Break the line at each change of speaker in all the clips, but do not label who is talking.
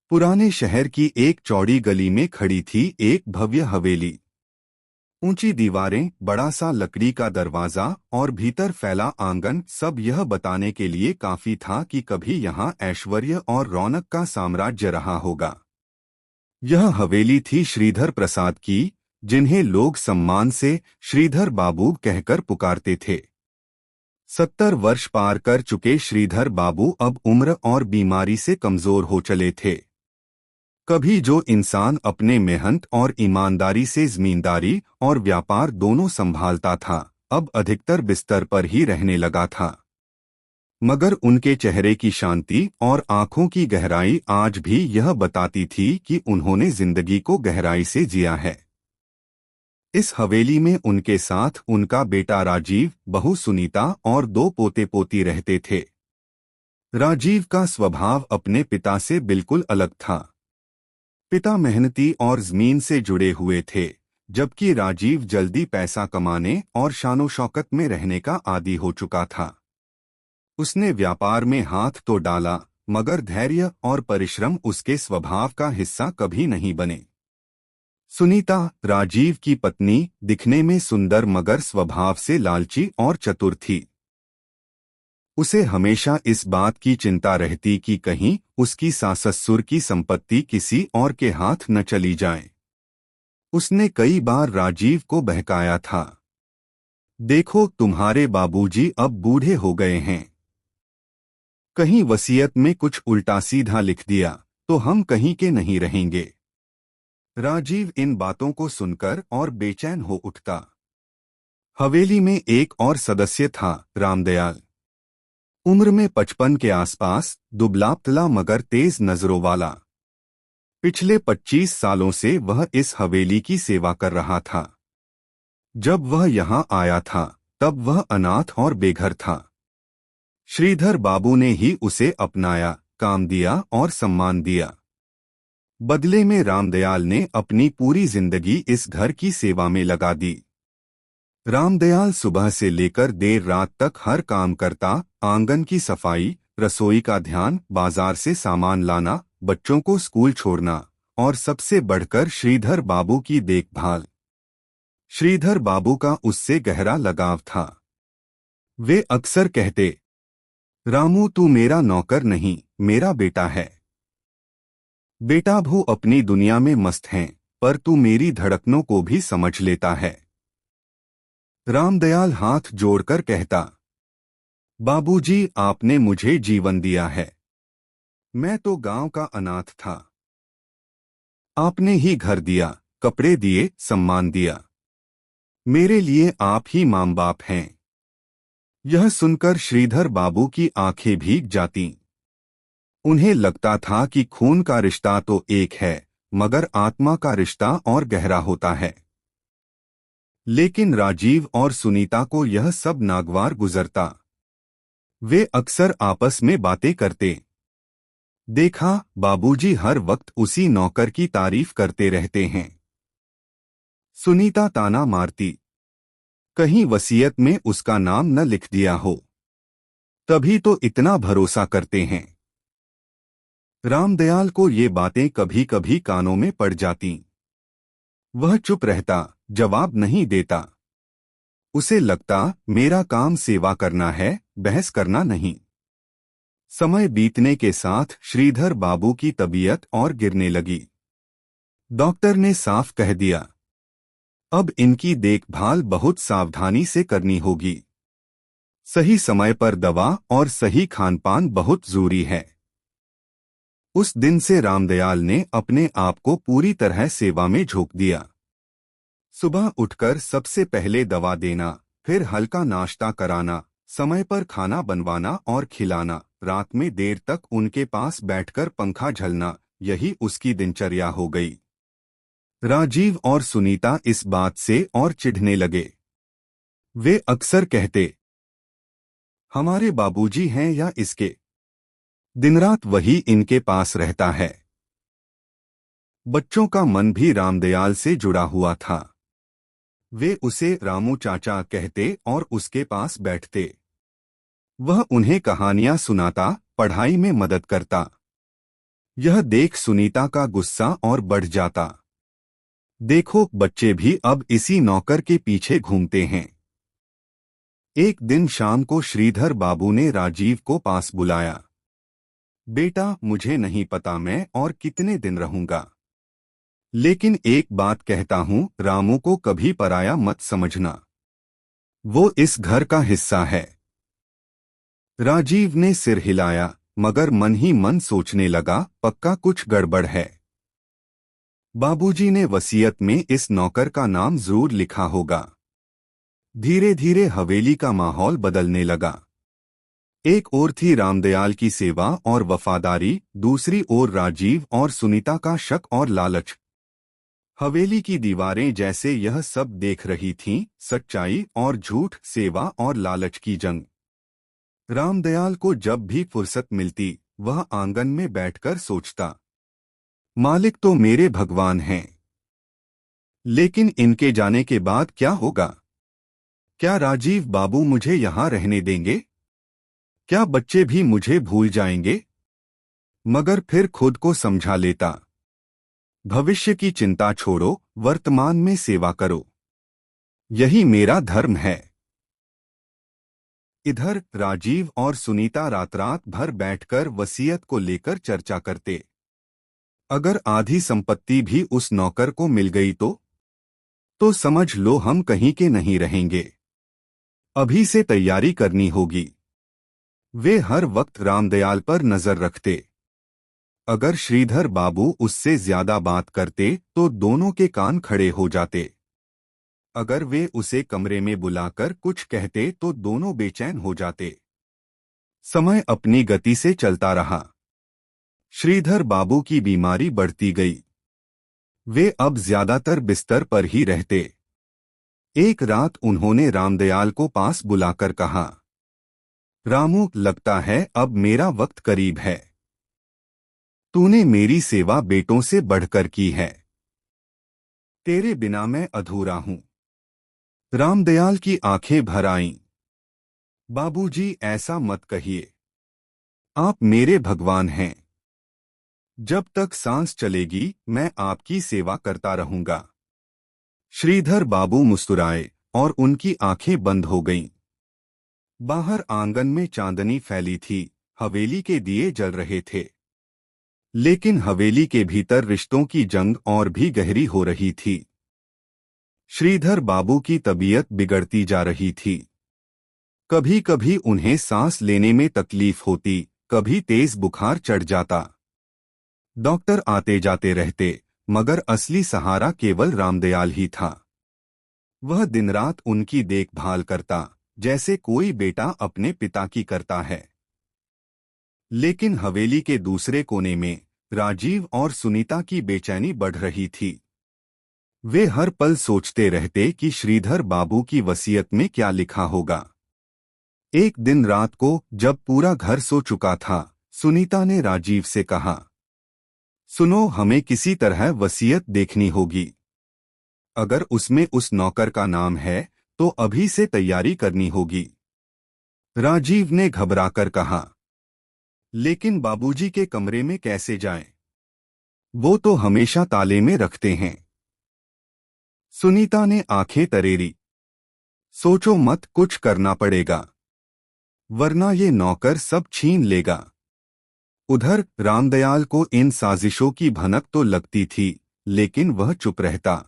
पुराने शहर की एक चौड़ी गली में खड़ी थी एक भव्य हवेली। ऊंची दीवारें, बड़ा सा लकड़ी का दरवाजा और भीतर फैला आंगन, सब यह बताने के लिए काफी था कि कभी यहाँ ऐश्वर्य और रौनक का साम्राज्य रहा होगा। यह हवेली थी श्रीधर प्रसाद की, जिन्हें लोग सम्मान से श्रीधर बाबू कहकर पुकारते थे। 70 वर्ष पार कर चुके श्रीधर बाबू अब उम्र और बीमारी से कमजोर हो चले थे। कभी जो इंसान अपने मेहनत और ईमानदारी से जमींदारी और व्यापार दोनों संभालता था, अब अधिकतर बिस्तर पर ही रहने लगा था। मगर उनके चेहरे की शांति और आंखों की गहराई आज भी यह बताती थी कि उन्होंने जिंदगी को गहराई से जिया है। इस हवेली में उनके साथ उनका बेटा राजीव, बहू सुनीता और 2 पोते पोती रहते थे। राजीव का स्वभाव अपने पिता से बिल्कुल अलग था। पिता मेहनती और जमीन से जुड़े हुए थे, जबकि राजीव जल्दी पैसा कमाने और शानो शौकत में रहने का आदी हो चुका था। उसने व्यापार में हाथ तो डाला, मगर धैर्य और परिश्रम उसके स्वभाव का हिस्सा कभी नहीं बने। सुनीता, राजीव की पत्नी, दिखने में सुंदर मगर स्वभाव से लालची और चतुर थी। उसे हमेशा इस बात की चिंता रहती कि कहीं उसकी सास-ससुर की संपत्ति किसी और के हाथ न चली जाए। उसने कई बार राजीव को बहकाया था, देखो तुम्हारे बाबूजी अब बूढ़े हो गए हैं, कहीं वसीयत में कुछ उल्टा सीधा लिख दिया तो हम कहीं के नहीं रहेंगे। राजीव इन बातों को सुनकर और बेचैन हो उठता। हवेली में एक और सदस्य था, रामदयाल। उम्र में 55 के आसपास, दुबला-पतला मगर तेज नजरों वाला। पिछले 25 सालों से वह इस हवेली की सेवा कर रहा था। जब वह यहाँ आया था, तब वह अनाथ और बेघर था। श्रीधर बाबू ने ही उसे अपनाया, काम दिया और सम्मान दिया। बदले में रामदयाल ने अपनी पूरी जिंदगी इस घर की सेवा में लगा दी। रामदयाल सुबह से लेकर देर रात तक हर काम करता, आंगन की सफाई, रसोई का ध्यान, बाजार से सामान लाना, बच्चों को स्कूल छोड़ना और सबसे बढ़कर श्रीधर बाबू की देखभाल। श्रीधर बाबू का उससे गहरा लगाव था। वे अक्सर कहते, रामू तू मेरा नौकर नहीं, मेरा बेटा है। बेटा भू अपनी दुनिया में मस्त हैं, पर तू मेरी धड़कनों को भी समझ लेता है। रामदयाल हाथ जोड़कर कहता, बाबूजी आपने मुझे जीवन दिया है, मैं तो गांव का अनाथ था। आपने ही घर दिया, कपड़े दिए, सम्मान दिया। मेरे लिए आप ही मां बाप हैं। यह सुनकर श्रीधर बाबू की आंखें भीग जातीं। उन्हें लगता था कि खून का रिश्ता तो एक है, मगर आत्मा का रिश्ता और गहरा होता है। लेकिन राजीव और सुनीता को यह सब नागवार गुजरता। वे अक्सर आपस में बातें करते, देखा बाबूजी हर वक्त उसी नौकर की तारीफ करते रहते हैं। सुनीता ताना मारती, कहीं वसीयत में उसका नाम न लिख दिया हो, तभी तो इतना भरोसा करते हैं। रामदयाल को ये बातें कभी कभी कानों में पड़ जातीं। वह चुप रहता, जवाब नहीं देता। उसे लगता मेरा काम सेवा करना है, बहस करना नहीं। समय बीतने के साथ श्रीधर बाबू की तबीयत और गिरने लगी। डॉक्टर ने साफ कह दिया, अब इनकी देखभाल बहुत सावधानी से करनी होगी। सही समय पर दवा और सही खानपान बहुत जरूरी है। उस दिन से रामदयाल ने अपने आप को पूरी तरह सेवा में झोंक दिया। सुबह उठकर सबसे पहले दवा देना, फिर हल्का नाश्ता कराना, समय पर खाना बनवाना और खिलाना, रात में देर तक उनके पास बैठकर पंखा झलना, यही उसकी दिनचर्या हो गई। राजीव और सुनीता इस बात से और चिढ़ने लगे। वे अक्सर कहते, हमारे बाबूजी हैं या इसके, दिन-रात वही इनके पास रहता है। बच्चों का मन भी रामदयाल से जुड़ा हुआ था। वे उसे रामू चाचा कहते और उसके पास बैठते। वह उन्हें कहानियां सुनाता, पढ़ाई में मदद करता। यह देख सुनीता का गुस्सा और बढ़ जाता। देखो, बच्चे भी अब इसी नौकर के पीछे घूमते हैं। एक दिन शाम को श्रीधर बाबू ने राजीव को पास बुलाया। बेटा, मुझे नहीं पता मैं और कितने दिन रहूंगा, लेकिन एक बात कहता हूं, रामू को कभी पराया मत समझना। वो इस घर का हिस्सा है। राजीव ने सिर हिलाया, मगर मन ही मन सोचने लगा, पक्का कुछ गड़बड़ है। बाबूजी ने वसीयत में इस नौकर का नाम जरूर लिखा होगा। धीरे धीरे हवेली का माहौल बदलने लगा। एक ओर थी रामदयाल की सेवा और वफादारी, दूसरी ओर राजीव और सुनीता का शक और लालच। हवेली की दीवारें जैसे यह सब देख रही थीं, सच्चाई और झूठ, सेवा और लालच की जंग। रामदयाल को जब भी फुर्सत मिलती, वह आंगन में बैठकर सोचता, मालिक तो मेरे भगवान हैं, लेकिन इनके जाने के बाद क्या होगा? क्या राजीव बाबू मुझे यहाँ रहने देंगे? क्या बच्चे भी मुझे भूल जाएंगे? मगर फिर खुद को समझा लेता, भविष्य की चिंता छोड़ो, वर्तमान में सेवा करो, यही मेरा धर्म है। इधर राजीव और सुनीता रात रात भर बैठकर वसीयत को लेकर चर्चा करते। अगर आधी संपत्ति भी उस नौकर को मिल गई तो समझ लो हम कहीं के नहीं रहेंगे। अभी से तैयारी करनी होगी। वे हर वक्त रामदयाल पर नजर रखते। अगर श्रीधर बाबू उससे ज्यादा बात करते तो दोनों के कान खड़े हो जाते। अगर वे उसे कमरे में बुलाकर कुछ कहते तो दोनों बेचैन हो जाते। समय अपनी गति से चलता रहा। श्रीधर बाबू की बीमारी बढ़ती गई। वे अब ज्यादातर बिस्तर पर ही रहते। एक रात उन्होंने रामदयाल को पास बुलाकर कहा, रामू, लगता है अब मेरा वक्त करीब है। तूने मेरी सेवा बेटों से बढ़कर की है। तेरे बिना मैं अधूरा हूं। रामदयाल की आंखें भर आईं। बाबूजी, ऐसा मत कहिए। आप मेरे भगवान हैं। जब तक सांस चलेगी मैं आपकी सेवा करता रहूंगा। श्रीधर बाबू मुस्कुराए और उनकी आंखें बंद हो गईं। बाहर आंगन में चांदनी फैली थी, हवेली के दिए जल रहे थे। लेकिन हवेली के भीतर रिश्तों की जंग और भी गहरी हो रही थी। श्रीधर बाबू की तबीयत बिगड़ती जा रही थी। कभी कभी उन्हें सांस लेने में तकलीफ होती, कभी तेज बुखार चढ़ जाता। डॉक्टर आते जाते रहते, मगर असली सहारा केवल रामदयाल ही था। वह दिन रात उनकी देखभाल करता, जैसे कोई बेटा अपने पिता की करता है। लेकिन हवेली के दूसरे कोने में राजीव और सुनीता की बेचैनी बढ़ रही थी। वे हर पल सोचते रहते कि श्रीधर बाबू की वसीयत में क्या लिखा होगा। एक दिन रात को जब पूरा घर सो चुका था, सुनीता ने राजीव से कहा, सुनो, हमें किसी तरह वसीयत देखनी होगी। अगर उसमें उस नौकर का नाम है तो अभी से तैयारी करनी होगी। राजीव ने घबराकर कहा, लेकिन बाबूजी के कमरे में कैसे जाएं? वो तो हमेशा ताले में रखते हैं। सुनीता ने आंखें तरेरी। सोचो मत, कुछ करना पड़ेगा, वरना ये नौकर सब छीन लेगा। उधर रामदयाल को इन साजिशों की भनक तो लगती थी, लेकिन वह चुप रहता।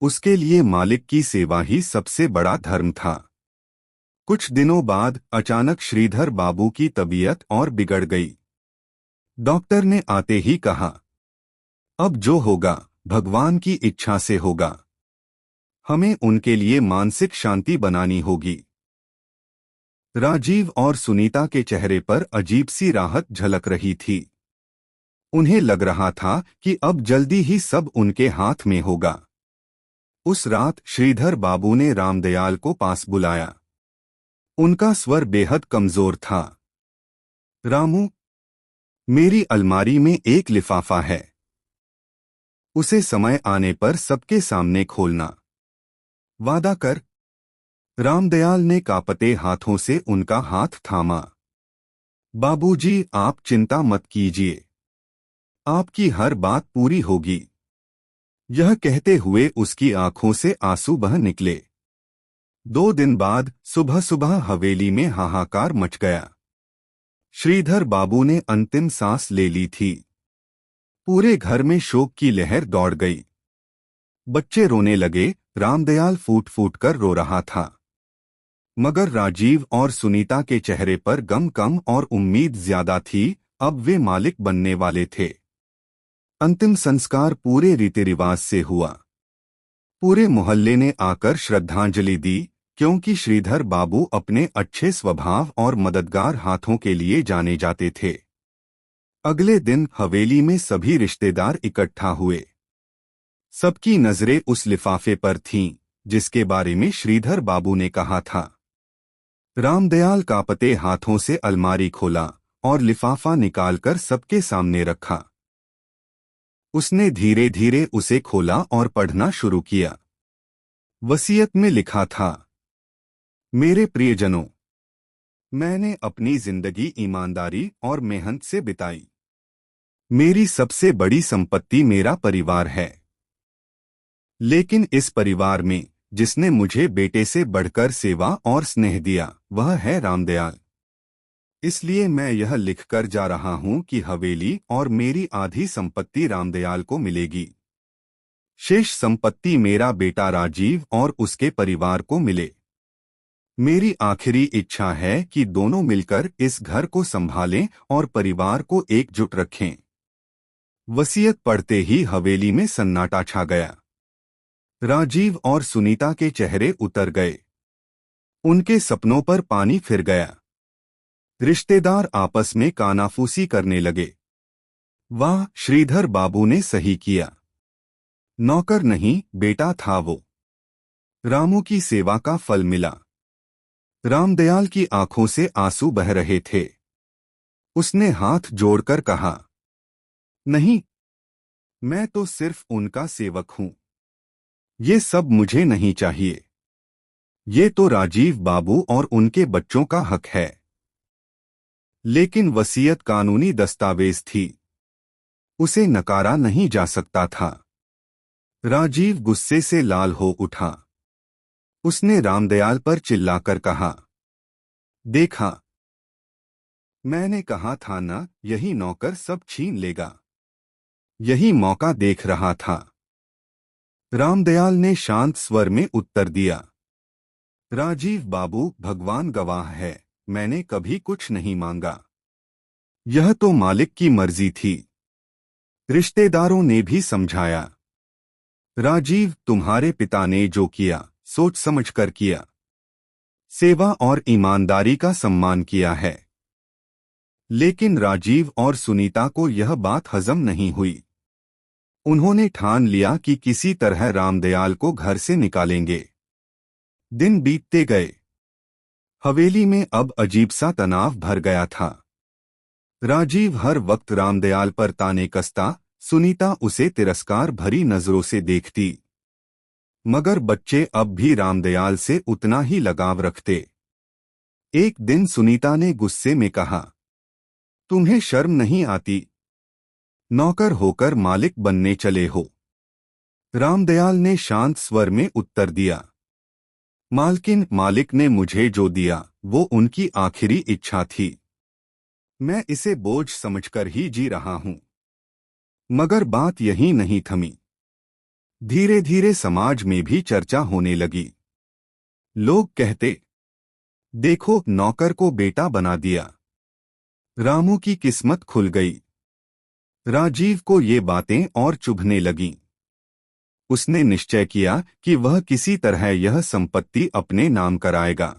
उसके लिए मालिक की सेवा ही सबसे बड़ा धर्म था। कुछ दिनों बाद अचानक श्रीधर बाबू की तबीयत और बिगड़ गई। डॉक्टर ने आते ही कहा, अब जो होगा भगवान की इच्छा से होगा। हमें उनके लिए मानसिक शांति बनानी होगी। राजीव और सुनीता के चेहरे पर अजीब सी राहत झलक रही थी। उन्हें लग रहा था कि अब जल्दी ही सब उनके हाथ में होगा। उस रात श्रीधर बाबू ने रामदयाल को पास बुलाया। उनका स्वर बेहद कमजोर था। रामू, मेरी अलमारी में एक लिफाफा है। उसे समय आने पर सबके सामने खोलना। वादा कर। रामदयाल ने कांपते हाथों से उनका हाथ थामा। बाबूजी, आप चिंता मत कीजिए। आपकी हर बात पूरी होगी। यह कहते हुए उसकी आंखों से आंसू बह निकले। 2 दिन बाद सुबह सुबह हवेली में हाहाकार मच गया। श्रीधर बाबू ने अंतिम सांस ले ली थी। पूरे घर में शोक की लहर दौड़ गई। बच्चे रोने लगे, रामदयाल फूट फूट कर रो रहा था। मगर राजीव और सुनीता के चेहरे पर गम कम और उम्मीद ज्यादा थी। अब वे मालिक बनने वाले थे। अंतिम संस्कार पूरे रीति रिवाज से हुआ। पूरे मोहल्ले ने आकर श्रद्धांजलि दी, क्योंकि श्रीधर बाबू अपने अच्छे स्वभाव और मददगार हाथों के लिए जाने जाते थे। अगले दिन हवेली में सभी रिश्तेदार इकट्ठा हुए। सबकी नजरें उस लिफाफे पर थीं, जिसके बारे में श्रीधर बाबू ने कहा था। रामदयाल कांपते हाथों से अलमारी खोला और लिफाफा निकालकर सबके सामने रखा। उसने धीरे धीरे उसे खोला और पढ़ना शुरू किया। वसीयत में लिखा था, मेरे प्रियजनों, मैंने अपनी जिंदगी ईमानदारी और मेहनत से बिताई। मेरी सबसे बड़ी संपत्ति मेरा परिवार है। लेकिन इस परिवार में जिसने मुझे बेटे से बढ़कर सेवा और स्नेह दिया, वह है रामदयाल। इसलिए मैं यह लिखकर जा रहा हूं कि हवेली और मेरी आधी संपत्ति रामदयाल को मिलेगी। शेष संपत्ति मेरा बेटा राजीव और उसके परिवार को मिले। मेरी आखिरी इच्छा है कि दोनों मिलकर इस घर को संभालें और परिवार को एकजुट रखें। वसीयत पढ़ते ही हवेली में सन्नाटा छा गया। राजीव और सुनीता के चेहरे उतर गए। उनके सपनों पर पानी फिर गया। रिश्तेदार आपस में कानाफूसी करने लगे। वाह, श्रीधर बाबू ने सही किया। नौकर नहीं, बेटा था वो। रामू की सेवा का फल मिला। रामदयाल की आंखों से आंसू बह रहे थे। उसने हाथ जोड़कर कहा, नहीं, मैं तो सिर्फ उनका सेवक हूं। ये सब मुझे नहीं चाहिए। ये तो राजीव बाबू और उनके बच्चों का हक है। लेकिन वसीयत कानूनी दस्तावेज थी, उसे नकारा नहीं जा सकता था। राजीव गुस्से से लाल हो उठा। उसने रामदयाल पर चिल्लाकर कहा, देखा, मैंने कहा था ना, यही नौकर सब छीन लेगा। यही मौका देख रहा था। रामदयाल ने शांत स्वर में उत्तर दिया, राजीव बाबू, भगवान गवाह है, मैंने कभी कुछ नहीं मांगा। यह तो मालिक की मर्जी थी। रिश्तेदारों ने भी समझाया, राजीव, तुम्हारे पिता ने जो किया सोच समझकर किया। सेवा और ईमानदारी का सम्मान किया है। लेकिन राजीव और सुनीता को यह बात हजम नहीं हुई। उन्होंने ठान लिया कि किसी तरह रामदयाल को घर से निकालेंगे। दिन बीतते गए। हवेली में अब अजीब सा तनाव भर गया था। राजीव हर वक्त रामदयाल पर ताने कसता, सुनीता उसे तिरस्कार भरी नजरों से देखती। मगर बच्चे अब भी रामदयाल से उतना ही लगाव रखते। एक दिन सुनीता ने गुस्से में कहा, तुम्हें शर्म नहीं आती? नौकर होकर मालिक बनने चले हो। रामदयाल ने शांत स्वर में उत्तर दिया, मालकिन, मालिक ने मुझे जो दिया वो उनकी आखिरी इच्छा थी। मैं इसे बोझ समझकर ही जी रहा हूं। मगर बात यही नहीं थमी। धीरे धीरे समाज में भी चर्चा होने लगी। लोग कहते, देखो, नौकर को बेटा बना दिया। रामू की किस्मत खुल गई। राजीव को ये बातें और चुभने लगीं। उसने निश्चय किया कि वह किसी तरह यह संपत्ति अपने नाम कराएगा।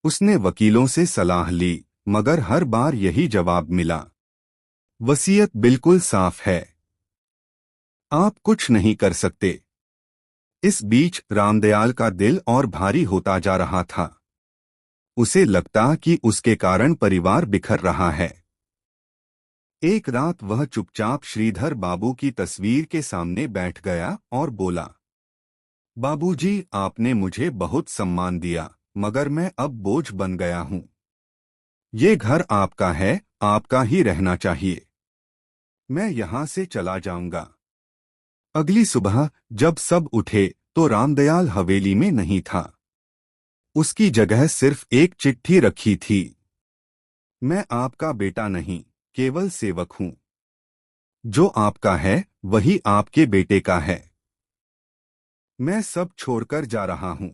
उसने वकीलों से सलाह ली, मगर हर बार यही जवाब मिला, वसीयत बिल्कुल साफ है, आप कुछ नहीं कर सकते। इस बीच रामदयाल का दिल और भारी होता जा रहा था। उसे लगता कि उसके कारण परिवार बिखर रहा है। एक रात वह चुपचाप श्रीधर बाबू की तस्वीर के सामने बैठ गया और बोला, बाबूजी, आपने मुझे बहुत सम्मान दिया, मगर मैं अब बोझ बन गया हूं। ये घर आपका है, आपका ही रहना चाहिए। मैं यहाँ से चला जाऊंगा। अगली सुबह जब सब उठे तो रामदयाल हवेली में नहीं था। उसकी जगह सिर्फ एक चिट्ठी रखी थी। मैं आपका बेटा नहीं, केवल सेवक हूं। जो आपका है वही आपके बेटे का है। मैं सब छोड़कर जा रहा हूं।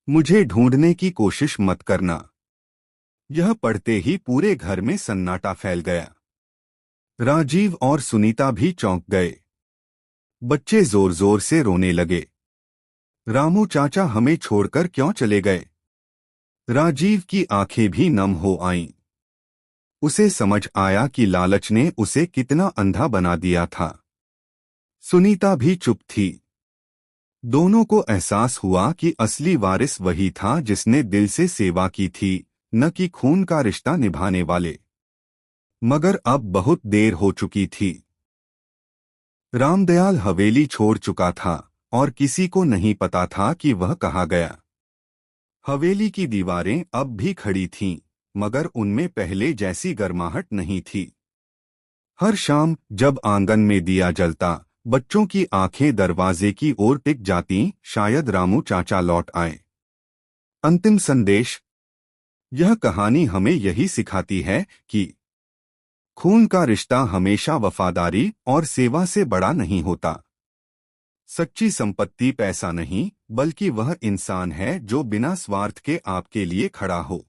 मुझे ढूंढने की कोशिश मत करना। यह पढ़ते ही पूरे घर में सन्नाटा फैल गया। राजीव और सुनीता भी चौंक गए। बच्चे जोर जोर से रोने लगे। रामू चाचा हमें छोड़कर क्यों चले गए? राजीव की आंखें भी नम हो आईं। उसे समझ आया कि लालच ने उसे कितना अंधा बना दिया था। सुनीता भी चुप थी। दोनों को एहसास हुआ कि असली वारिस वही था जिसने दिल से सेवा की थी, न कि खून का रिश्ता निभाने वाले। मगर अब बहुत देर हो चुकी थी। रामदयाल हवेली छोड़ चुका था और किसी को नहीं पता था कि वह कहाँ गया। हवेली की दीवारें अब भी खड़ी थीं, मगर उनमें पहले जैसी गर्माहट नहीं थी। हर शाम जब आंगन में दिया जलता, बच्चों की आंखें दरवाजे की ओर टिक जातीं, शायद रामू चाचा लौट आए। अंतिम संदेश। यह कहानी हमें यही सिखाती है कि खून का रिश्ता हमेशा वफादारी और सेवा से बड़ा नहीं होता। सच्ची संपत्ति पैसा नहीं, बल्कि वह इंसान है जो बिना स्वार्थ के आपके लिए खड़ा हो।